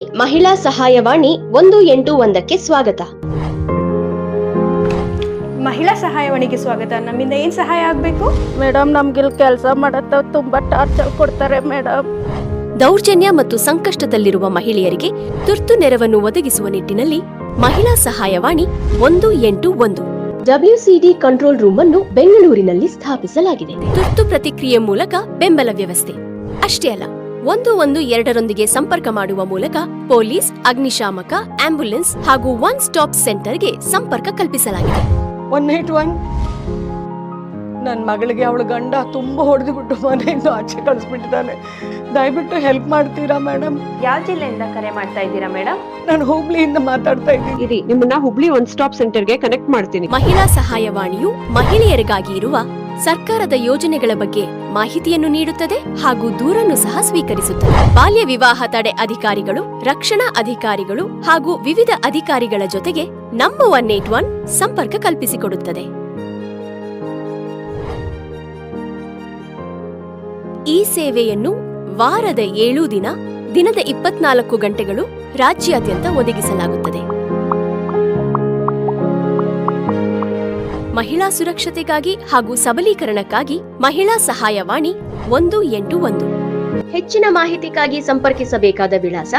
ಮಹಿಳಾ ಸಹಾಯವಾಣಿ 181ಕ್ಕೆ ಸ್ವಾಗತ. ಮಹಿಳಾ ಸಹಾಯವಾಣಿಗೆ ಸ್ವಾಗತ. ನಮ್ಮಿಂದ ಏನ್ ಸಹಾಯ ಆಗ್ಬೇಕು? ಮೇಡಮ್, ನಮ್ಗಿಲ್ ಕೆಲಸ ಮಾಡತ್ತ ತುಂಬಾ ಟಾರ್ಚರ್ ಕೊಡ್ತಾರೆ ಮೇಡಮ್. ದೌರ್ಜನ್ಯ ಮತ್ತು ಸಂಕಷ್ಟದಲ್ಲಿರುವ ಮಹಿಳೆಯರಿಗೆ ತುರ್ತು ನೆರವನ್ನು ಒದಗಿಸುವ ನಿಟ್ಟಿನಲ್ಲಿ ಮಹಿಳಾ ಸಹಾಯವಾಣಿ 181 WCD ಕಂಟ್ರೋಲ್ ರೂಮ್ ಅನ್ನು ಬೆಂಗಳೂರಿನಲ್ಲಿ ಸ್ಥಾಪಿಸಲಾಗಿದೆ. ತುರ್ತು ಪ್ರತಿಕ್ರಿಯೆ ಮೂಲಕ ಬೆಂಬಲ ವ್ಯವಸ್ಥೆ ಅಷ್ಟೇ ಅಲ್ಲ, 112ರೊಂದಿಗೆ ಸಂಪರ್ಕ ಮಾಡುವ ಮೂಲಕ ಪೊಲೀಸ್, ಅಗ್ನಿಶಾಮಕ, ಆಂಬ್ಯುಲೆನ್ಸ್ ಹಾಗೂ ಒನ್ ಸ್ಟಾಪ್ ಸೆಂಟರ್ಗೆ ಸಂಪರ್ಕ ಕಲ್ಪಿಸಲಾಗಿದೆ. 181 ನನ್ನ ಮಗಳಿಗೆ ಅವಳ ಗಂಡ ತುಂಬಾ ಹೊಡೆದುಬಿಟ್ಟು ಮನೆಯಿಂದ ಆಚೆ ಕಳಿಸ್ಬಿಟ್ಟಿದ್ದಾನೆ. ದಯವಿಟ್ಟು ಹೆಲ್ಪ್ ಮಾಡ್ತೀರಾ ಮೇಡಮ್? ಯಾವ ಜಿಲ್ಲೆಯಿಂದ ಕರೆ ಮಾಡ್ತಾ ಇದ್ದೀರಾ ಮೇಡಮ್? ನಾನು ಹುಬ್ಳಿಯಿಂದ ಮಾತಾಡ್ತಾ ಇದ್ದೀನಿ. ನಿಮ್ಮನ್ನ ಹುಬ್ಳಿ ಒನ್ ಸ್ಟಾಪ್ ಸೆಂಟರ್ಗೆ ಕನೆಕ್ಟ್ ಮಾಡ್ತೀನಿ. ಮಹಿಳಾ ಸಹಾಯವಾಣಿಯು ಮಹಿಳೆಯರಿಗಾಗಿ ಇರುವ ಸರ್ಕಾರದ ಯೋಜನೆಗಳ ಬಗ್ಗೆ ಮಾಹಿತಿಯನ್ನು ನೀಡುತ್ತದೆ ಹಾಗೂ ದೂರನ್ನು ಸಹ ಸ್ವೀಕರಿಸುತ್ತದೆ. ಬಾಲ್ಯ ವಿವಾಹ ತಡೆ ಅಧಿಕಾರಿಗಳು, ರಕ್ಷಣಾ ಅಧಿಕಾರಿಗಳು ಹಾಗೂ ವಿವಿಧ ಅಧಿಕಾರಿಗಳ ಜೊತೆಗೆ ನಮ್ಮ 181 ಸಂಪರ್ಕ ಕಲ್ಪಿಸಿಕೊಡುತ್ತದೆ. ಈ ಸೇವೆಯನ್ನು ವಾರದ 7 ದಿನ, ದಿನದ 24 ಗಂಟೆಗಳು ರಾಜ್ಯಾದ್ಯಂತ ಒದಗಿಸಲಾಗುತ್ತದೆ. ಮಹಿಳಾ ಸುರಕ್ಷತೆಗಾಗಿ ಹಾಗೂ ಸಬಲೀಕರಣಕ್ಕಾಗಿ ಮಹಿಳಾ ಸಹಾಯವಾಣಿ 181. ಹೆಚ್ಚಿನ ಮಾಹಿತಿಗಾಗಿ ಸಂಪರ್ಕಿಸಬೇಕಾದ ವಿಳಾಸ